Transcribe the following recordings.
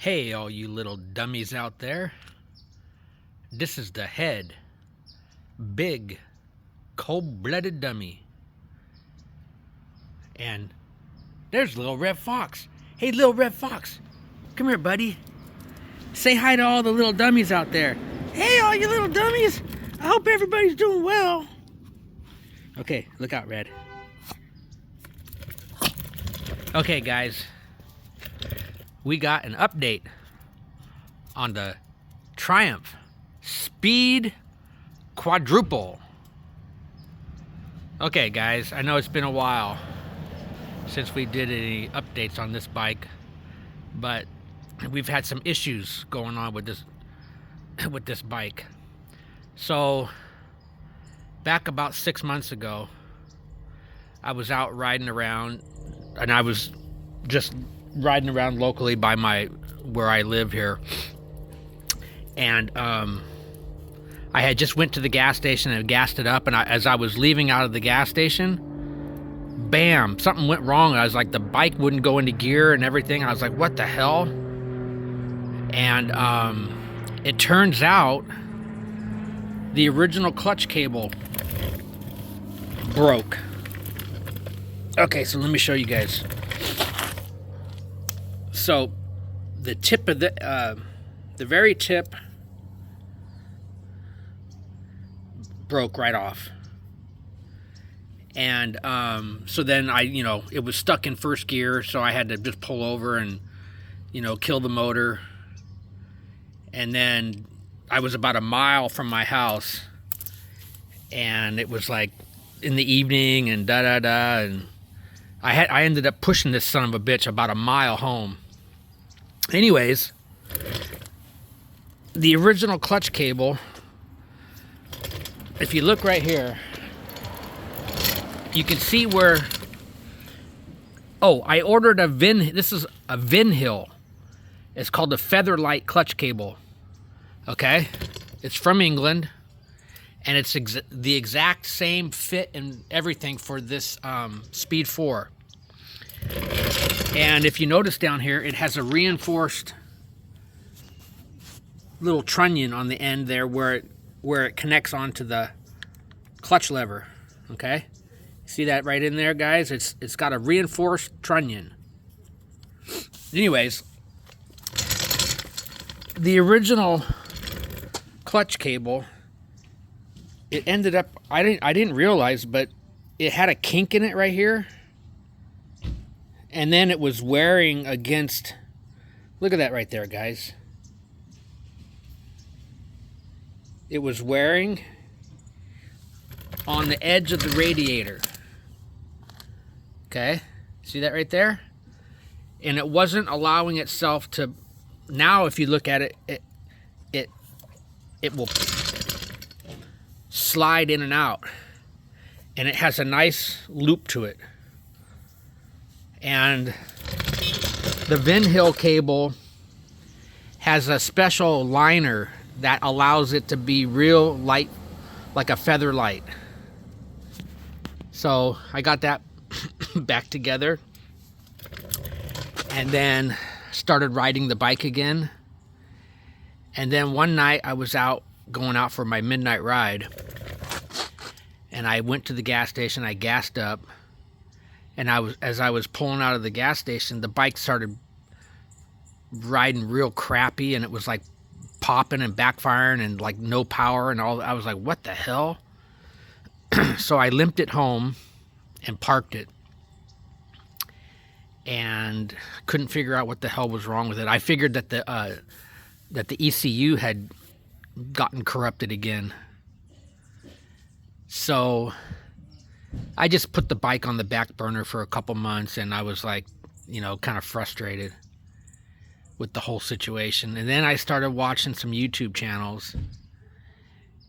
Hey, all you little dummies out there. This is the head. Big, cold-blooded dummy. And there's Little Red Fox. Hey, Little Red Fox. Come here, buddy. Say hi to all the little dummies out there. Hey, all you little dummies. I hope everybody's doing well. Okay, look out, Red. Okay, guys. We got an update on the Triumph Speed Quadruple. Okay, guys, I know it's been a while since we did any updates on this bike, but we've had some issues going on with this bike. So back about 6 months ago, I was out riding around, and I was just riding around locally by where I live here, and I had just went to the gas station and gassed it up, and as I was leaving out of the gas station, bam, something went wrong. I was like, the bike wouldn't go into gear and everything. I was like, what the hell? And it turns out the original clutch cable broke. Okay, so let me show you guys. So the tip of the very tip broke right off, and so then it was stuck in first gear, so I had to just pull over and kill the motor. And then I was about a mile from my house, and it was like in the evening, and and I ended up pushing this son of a bitch about a mile home. Anyways, the original clutch cable, if you look right here, you can see where, I ordered this is a Vinhill. It's called the Featherlight clutch cable. Okay? It's from England, and it's the exact same fit and everything for this Speed 4. And if you notice down here, it has a reinforced little trunnion on the end there where it connects onto the clutch lever. Okay, see that right in there, guys? It's got a reinforced trunnion. Anyways, the original clutch cable, it ended up, I didn't realize, but it had a kink in it right here. And then it was wearing against, look at that right there, guys. It was wearing on the edge of the radiator. Okay, see that right there? And it wasn't allowing itself to, now if you look at it, it will slide in and out. And it has a nice loop to it. And the Vinhill cable has a special liner that allows it to be real light, like a feather light. So I got that back together, and then started riding the bike again. And then one night I was going out for my midnight ride, and I went to the gas station. I gassed up. And as I was pulling out of the gas station, the bike started riding real crappy, and it was like popping and backfiring and like no power and all. I was like, what the hell? So I limped it home and parked it, and couldn't figure out what the hell was wrong with it. I figured that the ECU had gotten corrupted again. So I just put the bike on the back burner for a couple months, and I was like, kind of frustrated with the whole situation. And then I started watching some YouTube channels.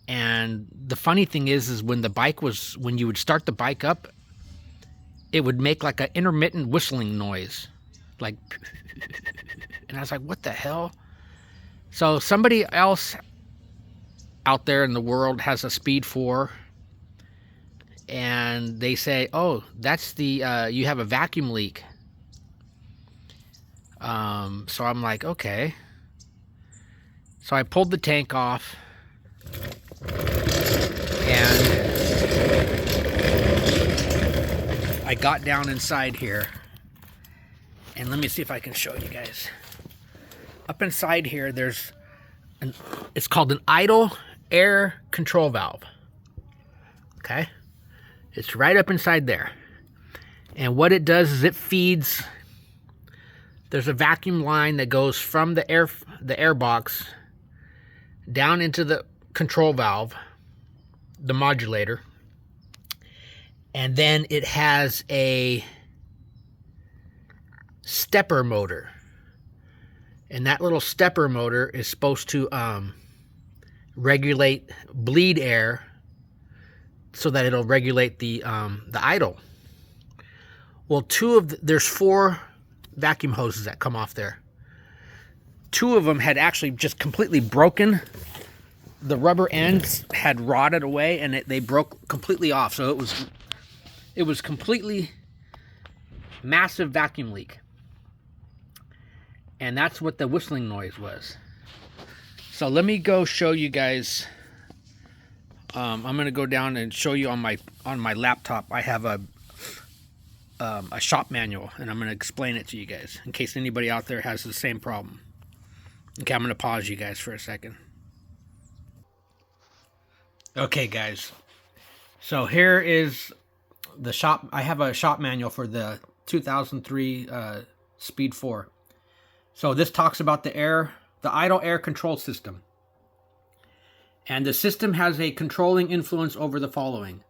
And the funny thing is when you would start the bike up, it would make like an intermittent whistling noise. Like, and I was like, what the hell? So somebody else out there in the world has a Speed 4, and they say, oh, that's the you have a vacuum leak. So I'm like, okay. So I pulled the tank off, and I got down inside here. And let me see if I can show you guys. Up inside here, it's called an idle air control valve. Okay? It's right up inside there. And what it does is it feeds, there's a vacuum line that goes from the air box down into the control valve, the modulator. And then it has a stepper motor. And that little stepper motor is supposed to regulate bleed air so that it'll regulate the idle. Well, there's 4 vacuum hoses that come off there. 2 of them had actually just completely broken. The rubber ends had rotted away, and they broke completely off. So it was completely massive vacuum leak. And that's what the whistling noise was. So let me go show you guys. I'm going to go down and show you on my laptop. I have a shop manual, and I'm going to explain it to you guys in case anybody out there has the same problem. Okay, I'm going to pause you guys for a second. Okay, guys. So here is the shop. I have a shop manual for the 2003 Speed 4. So this talks about the idle air control system. And the system has a controlling influence over the following: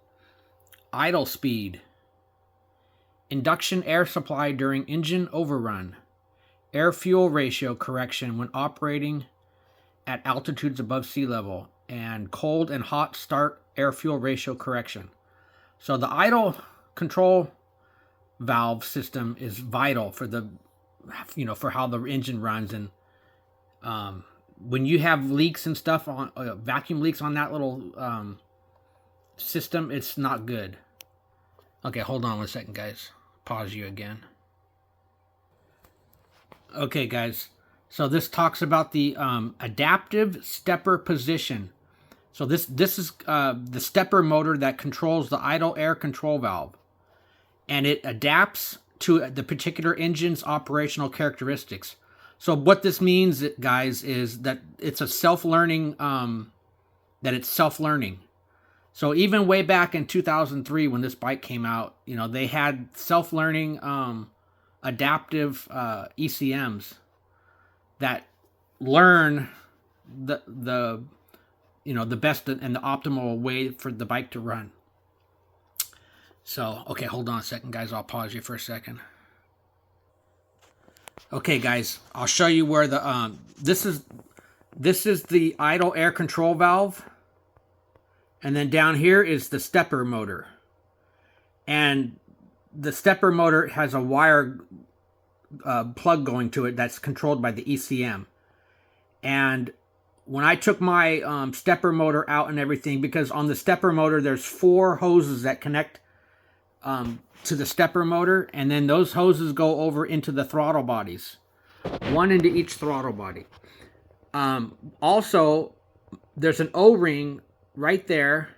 idle speed, induction air supply during engine overrun, air-fuel ratio correction when operating at altitudes above sea level, and cold and hot start air-fuel ratio correction. So the idle control valve system is vital for for how the engine runs. And when you have leaks and stuff on vacuum leaks on that little system, it's not good. Okay, hold on one second, guys. Pause you again. Okay, guys. So this talks about the adaptive stepper position. So this is the stepper motor that controls the idle air control valve, and it adapts to the particular engine's operational characteristics. So what this means, guys, is that it's a self-learning. So even way back in 2003, when this bike came out, they had self-learning adaptive ECMs that learn the best and the optimal way for the bike to run. So, okay, hold on a second, guys. I'll pause you for a second. Okay, guys, I'll show you where the this is the idle air control valve, and then down here is the stepper motor. And the stepper motor has a wire plug going to it that's controlled by the ECM. And when I took my stepper motor out and everything, because on the stepper motor there's 4 hoses that connect to the stepper motor, and then those hoses go over into the throttle bodies, 1 into each throttle body. Also, there's an O-ring right there.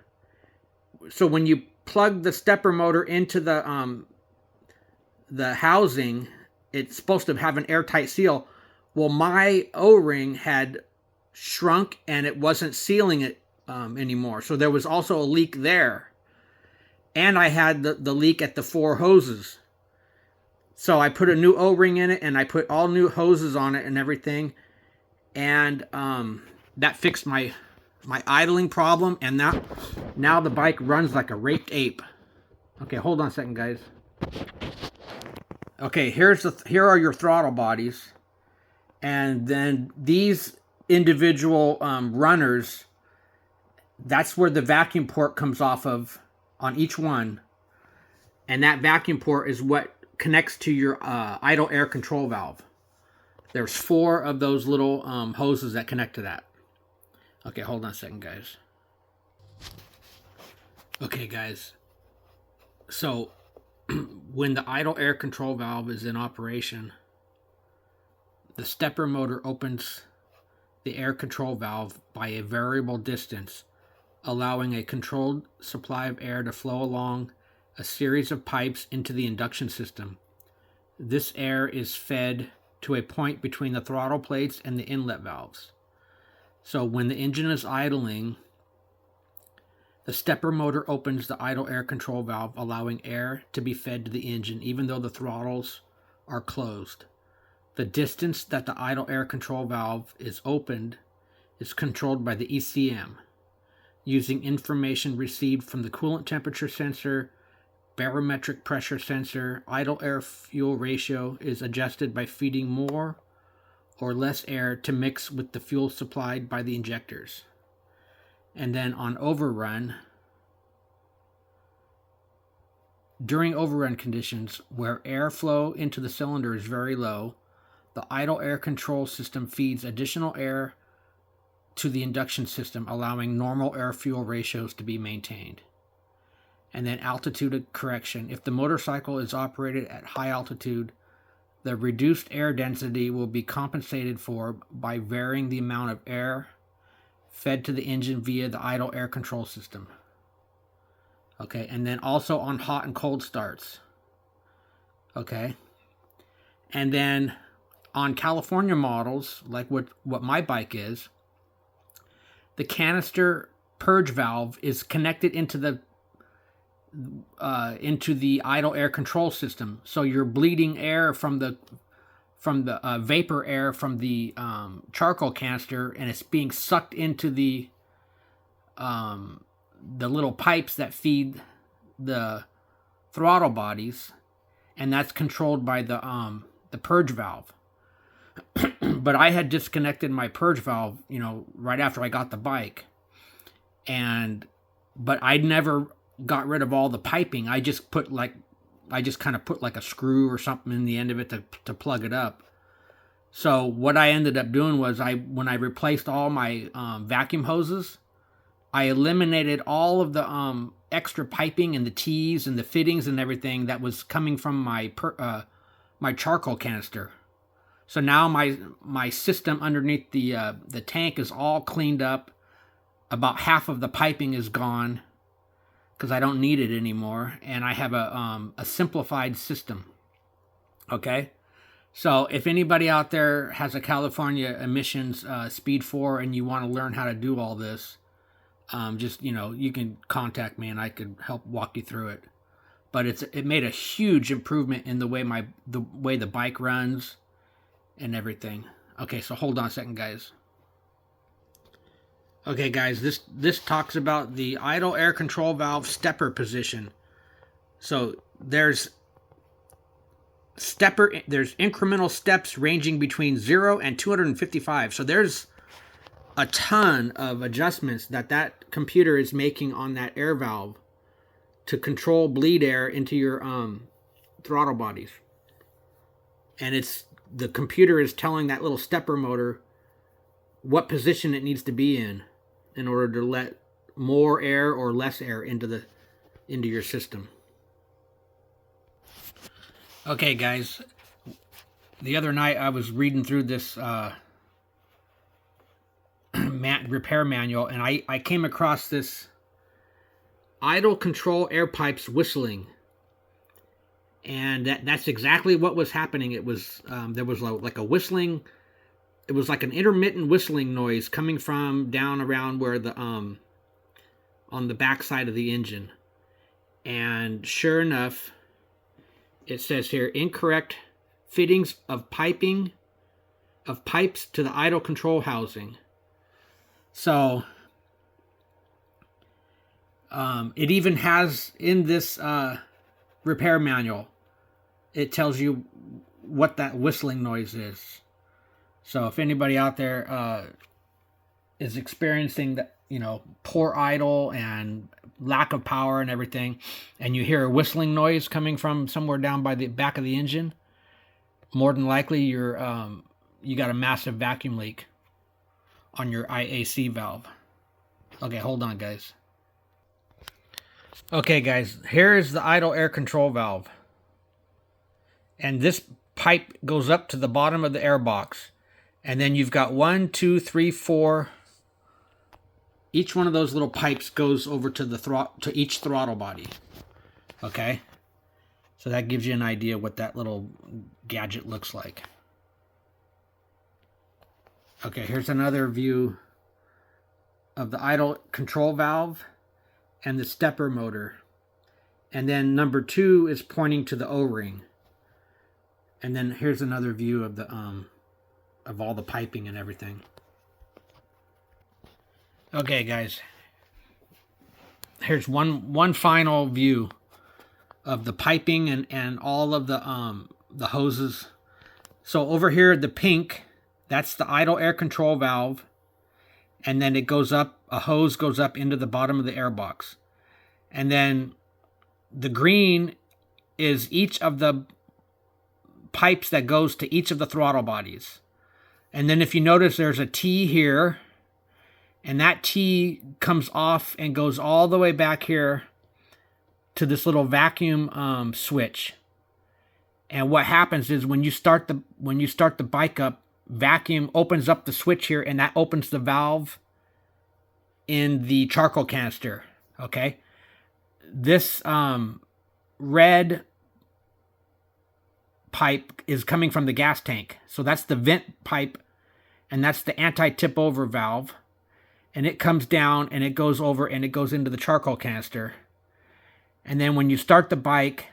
So when you plug the stepper motor into the housing, it's supposed to have an airtight seal. Well, my O-ring had shrunk and it wasn't sealing it anymore. So there was also a leak there. And I had the leak at the 4 hoses. So I put a new O-ring in it, and I put all new hoses on it and everything. And that fixed my idling problem. And now the bike runs like a raped ape. Okay, hold on a second, guys. Okay, here are your throttle bodies. And then these individual runners, that's where the vacuum port comes off of on each one. And that vacuum port is what connects to your idle air control valve. There's 4 of those little hoses that connect to that. Okay, hold on a second, guys. Okay, guys. So when the idle air control valve is in operation, the stepper motor opens the air control valve by a variable distance, allowing a controlled supply of air to flow along a series of pipes into the induction system. This air is fed to a point between the throttle plates and the inlet valves. So when the engine is idling, the stepper motor opens the idle air control valve, allowing air to be fed to the engine even though the throttles are closed. The distance that the idle air control valve is opened is controlled by the ECM, using information received from the coolant temperature sensor, barometric pressure sensor. Idle air-fuel ratio is adjusted by feeding more or less air to mix with the fuel supplied by the injectors. And then on overrun, during overrun conditions where airflow into the cylinder is very low, the idle air control system feeds additional air to the induction system, allowing normal air-fuel ratios to be maintained. And then altitude correction. If the motorcycle is operated at high altitude, the reduced air density will be compensated for by varying the amount of air fed to the engine via the idle air control system. Okay, and then also on hot and cold starts. Okay, and then on California models, like what my bike is, the canister purge valve is connected into the idle air control system. So you're bleeding air from the vapor air from the charcoal canister, and it's being sucked into the little pipes that feed the throttle bodies, and that's controlled by the purge valve. But I had disconnected my purge valve, right after I got the bike, but I never got rid of all the piping. I just kind of put like a screw or something in the end of it to plug it up. So what I ended up doing was when I replaced all my vacuum hoses, I eliminated all of the extra piping and the tees and the fittings and everything that was coming from my charcoal canister. So now my system underneath the tank is all cleaned up. About half of the piping is gone because I don't need it anymore, and I have a simplified system. Okay, so if anybody out there has a California emissions Speed 4 and you want to learn how to do all this, just you can contact me and I could help walk you through it. But it made a huge improvement in the way the bike runs and everything. Okay, so hold on a second, guys. Okay, guys, this talks about the idle air control valve stepper position. So there's incremental steps ranging between 0 and 255. So there's a ton of adjustments that computer is making on that air valve to control bleed air into your throttle bodies. And the computer is telling that little stepper motor what position it needs to be in order to let more air or less air into your system. Okay, guys. The other night I was reading through this repair manual, and I came across this idle control air pipes whistling. And that's exactly what was happening. It was there was like a whistling. It was like an intermittent whistling noise coming from down around where on the back side of the engine. And sure enough, it says here, incorrect fittings of pipes to the idle control housing. So it even has in this repair manual, it tells you what that whistling noise is. So if anybody out there is experiencing that, poor idle and lack of power and everything, and you hear a whistling noise coming from somewhere down by the back of the engine, more than likely you got a massive vacuum leak on your IAC valve. Okay, hold on, guys. Okay, guys, here is the idle air control valve. And this pipe goes up to the bottom of the air box. And then you've got 1, 2, 3, 4. Each one of those little pipes goes over to the each throttle body. Okay? So that gives you an idea what that little gadget looks like. Okay, here's another view of the idle control valve and the stepper motor. And then number 2 is pointing to the O-ring. And then here's another view of the of all the piping and everything. Okay, guys. Here's one final view of the piping and all of the hoses. So over here, the pink, that's the idle air control valve. And then it goes up, a hose goes up into the bottom of the air box. And then the green is each of the pipes that goes to each of the throttle bodies. And then if you notice, there's a T here, and that T comes off and goes all the way back here to this little vacuum switch. And what happens is when you start the bike up, vacuum opens up the switch here, and that opens the valve in the charcoal canister. Okay, this red pipe is coming from the gas tank, so that's the vent pipe, and that's the anti-tip over valve, and it comes down and it goes over and it goes into the charcoal canister. And then when you start the bike,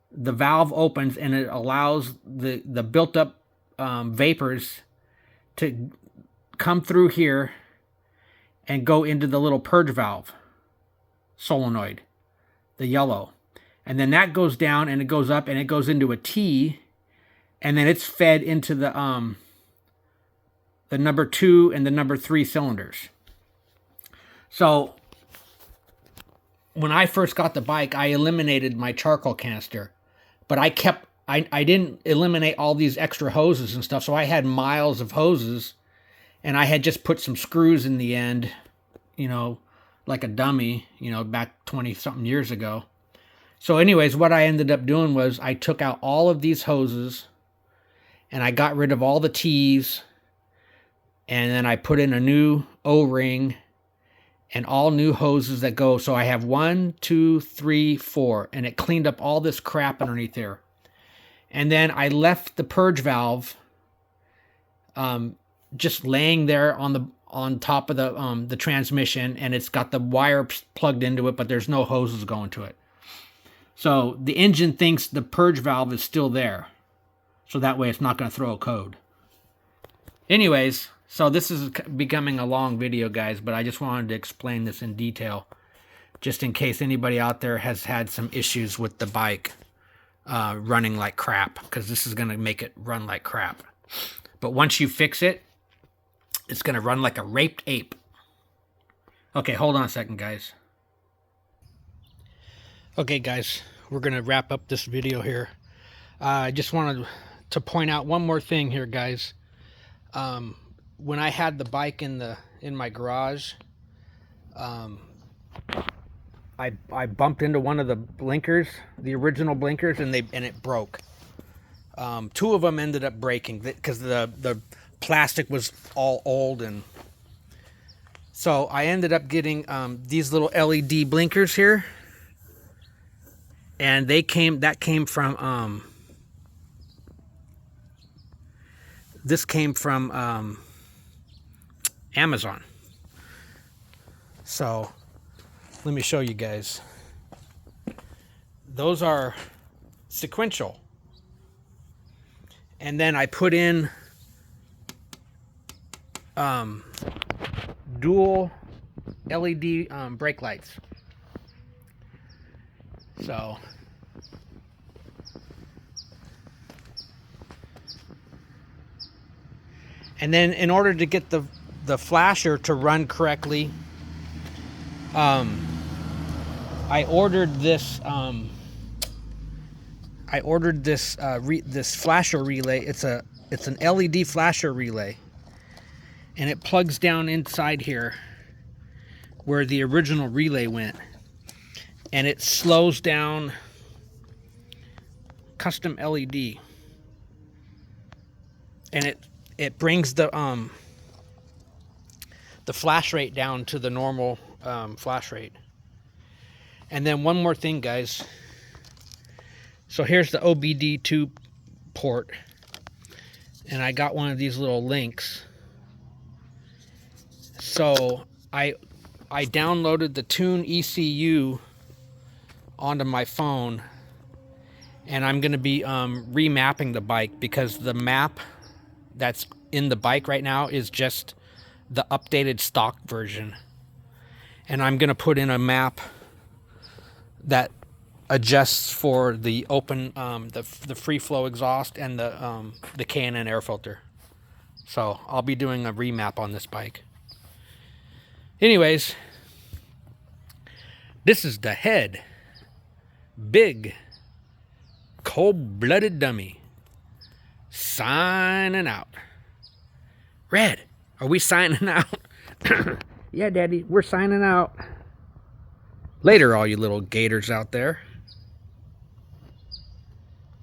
the valve opens and it allows the built up vapors to come through here and go into the little purge valve solenoid, the yellow. And then that goes down and it goes up and it goes into a T, and then it's fed into the number 2 and the number 3 cylinders. So when I first got the bike, I eliminated my charcoal canister, but I didn't eliminate all these extra hoses and stuff. So I had miles of hoses, and I had just put some screws in the end, you know, like a dummy, you know, back 20 something years ago. So anyways, what I ended up doing was I took out all of these hoses and I got rid of all the T's, and then I put in a new O-ring and all new hoses that go. So I have 1, 2, 3, 4, and it cleaned up all this crap underneath there. And then I left the purge valve just laying there on top of the transmission, and it's got the wire plugged into it, but there's no hoses going to it. So the engine thinks the purge valve is still there, so that way it's not going to throw a code. Anyways, so this is becoming a long video, guys, but I just wanted to explain this in detail, just in case anybody out there has had some issues with the bike running like crap, because this is going to make it run like crap. But once you fix it, it's going to run like a raped ape. Okay, hold on a second, guys. Okay, guys, we're going to wrap up this video here. I just wanted to point out one more thing here, guys. When I had the bike in my garage, I bumped into one of the blinkers, the original blinkers, and it broke. 2 of them ended up breaking because the plastic was all old, and so I ended up getting these little LED blinkers here, and that came from this came from Amazon. So let me show you guys. Those are sequential. And then I put in dual LED brake lights. So and then in order to get the flasher to run correctly, I ordered this this flasher relay. It's an LED flasher relay, and it plugs down inside here where the original relay went, and it slows down custom LED. and it brings the flash rate down to the normal flash rate. And then one more thing, guys. So here's the OBD2 port, and I got one of these little links. So I downloaded the Tune ECU onto my phone, and I'm going to be remapping the bike, because the map that's in the bike right now is just the updated stock version. And I'm going to put in a map that adjusts for the open, the free flow exhaust and the K&N air filter. So I'll be doing a remap on this bike. Anyways, this is the Head Big Cold-Blooded Dummy signing out. Red, are we signing out? Yeah, Daddy, we're signing out. Later, all you little gators out there.